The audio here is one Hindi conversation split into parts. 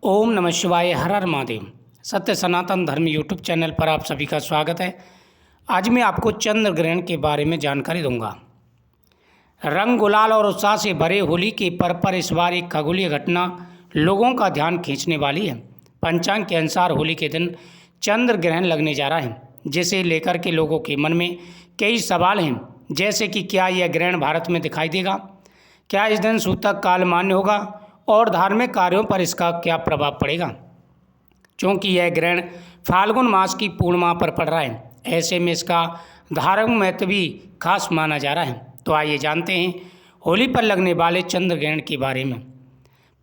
ओम नमः शिवाय, हर हर महादेव। सत्य सनातन धर्म यूट्यूब चैनल पर आप सभी का स्वागत है। आज मैं आपको चंद्र ग्रहण के बारे में जानकारी दूंगा। रंग गुलाल और उत्साह से भरे होली के पर्व पर इस बार एक खगोलीय घटना लोगों का ध्यान खींचने वाली है। पंचांग के अनुसार होली के दिन चंद्र ग्रहण लगने जा रहा है, जिसे लेकर के लोगों के मन में कई सवाल हैं, जैसे कि क्या यह ग्रहण भारत में दिखाई देगा, क्या इस दिन सूतक काल मान्य होगा और धार्मिक कार्यों पर इसका क्या प्रभाव पड़ेगा। क्योंकि यह ग्रहण फाल्गुन मास की पूर्णिमा पर पड़ रहा है, ऐसे में इसका धार्मिक महत्व भी खास माना जा रहा है। तो आइए जानते हैं होली पर लगने वाले चंद्र ग्रहण के बारे में।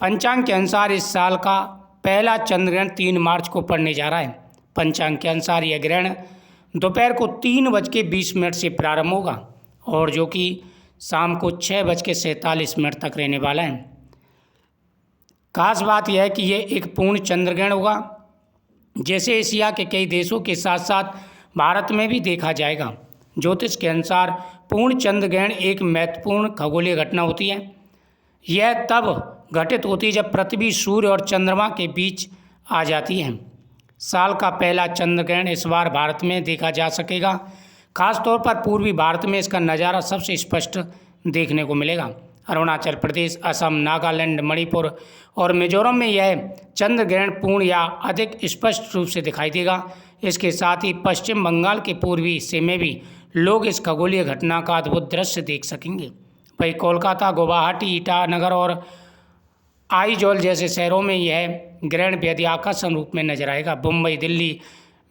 पंचांग के अनुसार इस साल का पहला चंद्र ग्रहण 3 मार्च को पड़ने जा रहा है। पंचांग के अनुसार यह ग्रहण दोपहर को 3:20 से प्रारंभ होगा और जो कि शाम को 6:47 तक रहने वाला है। खास बात यह है कि यह एक पूर्ण चंद्र ग्रहण होगा, जैसे एशिया के कई देशों के साथ साथ भारत में भी देखा जाएगा। ज्योतिष के अनुसार पूर्ण चंद्र ग्रहण एक महत्वपूर्ण खगोलीय घटना होती है। यह तब घटित होती है जब पृथ्वी, सूर्य और चंद्रमा के बीच आ जाती है। साल का पहला चंद्र ग्रहण इस बार भारत में देखा जा सकेगा। खासतौर पर पूर्वी भारत में इसका नज़ारा सबसे स्पष्ट देखने को मिलेगा। अरुणाचल प्रदेश, असम, नागालैंड, मणिपुर और मिजोरम में यह चंद्र ग्रहण पूर्ण या अधिक स्पष्ट रूप से दिखाई देगा। इसके साथ ही पश्चिम बंगाल के पूर्वी हिस्से में भी लोग इस खगोलीय घटना का अद्भुत दृश्य देख सकेंगे। वहीं कोलकाता, गुवाहाटी, ईटानगर और आइजॉल जैसे शहरों में यह ग्रहण बेहद आकर्षक रूप में नजर आएगा। मुंबई, दिल्ली,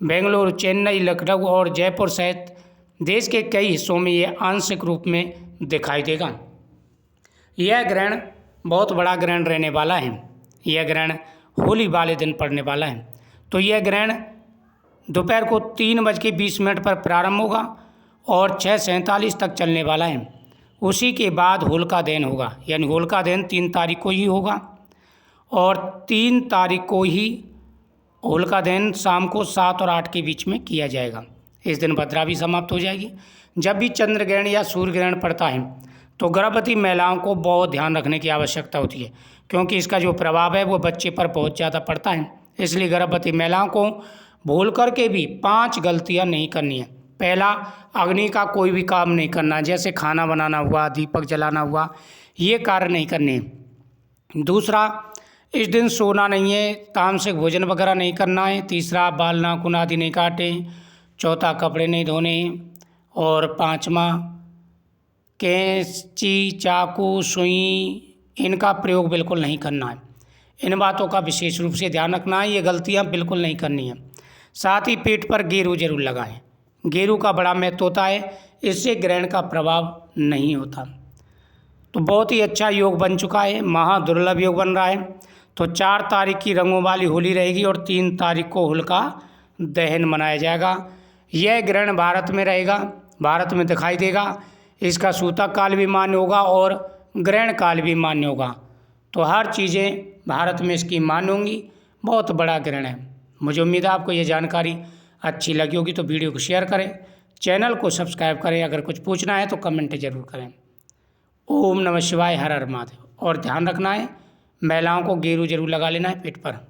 बेंगलुरु, चेन्नई, लखनऊ और जयपुर सहित देश के कई हिस्सों में यह आंशिक रूप में दिखाई देगा। यह ग्रहण बहुत बड़ा ग्रहण रहने वाला है। यह ग्रहण होली वाले दिन पड़ने वाला है। तो यह ग्रहण दोपहर को 3:20 पर प्रारंभ होगा और 6:47 तक चलने वाला है। उसी के बाद होलिका दहन होगा, यानी होलिका दहन 3 तारीख को ही होगा और 3 तारीख को ही होलिका दहन शाम को 7 और 8 के बीच में किया जाएगा। इस दिन भद्रा भी समाप्त हो जाएगी। जब भी चंद्र ग्रहण या सूर्य ग्रहण पड़ता है तो गर्भवती महिलाओं को बहुत ध्यान रखने की आवश्यकता होती है, क्योंकि इसका जो प्रभाव है वो बच्चे पर बहुत ज़्यादा पड़ता है। इसलिए गर्भवती महिलाओं को भूल करके भी 5 गलतियां नहीं करनी है। पहला, अग्नि का कोई भी काम नहीं करना, जैसे खाना बनाना हुआ, दीपक जलाना हुआ, ये कार्य नहीं करने हैं। दूसरा, इस दिन सोना नहीं है, तामसिक भोजन वगैरह नहीं करना है। तीसरा, बाल नाखून आदि नहीं काटें। चौथा, कपड़े नहीं धोने। और 5वां, कैंची, चाकू, सुई, इनका प्रयोग बिल्कुल नहीं करना है। इन बातों का विशेष रूप से ध्यान रखना है, ये गलतियां बिल्कुल नहीं करनी है। साथ ही पेट पर गेरू जरूर लगाएं। गेरू का बड़ा महत्व होता है, इससे ग्रहण का प्रभाव नहीं होता। तो बहुत ही अच्छा योग बन चुका है, महादुर्लभ योग बन रहा है। तो 4 तारीख की रंगों वाली होली रहेगी और 3 तारीख को होलिका दहन मनाया जाएगा। यह ग्रहण भारत में रहेगा, भारत में दिखाई देगा। इसका सूतक काल भी मान्य होगा और ग्रहण काल भी मान्य होगा। तो हर चीज़ें भारत में इसकी मान्य होंगी। बहुत बड़ा ग्रहण है। मुझे उम्मीद है आपको ये जानकारी अच्छी लगी होगी, तो वीडियो को शेयर करें, चैनल को सब्सक्राइब करें। अगर कुछ पूछना है तो कमेंट जरूर करें। ओम नमः शिवाय, हर हर महादेव। और ध्यान रखना है, महिलाओं को गेरू जरूर लगा लेना है पेट पर।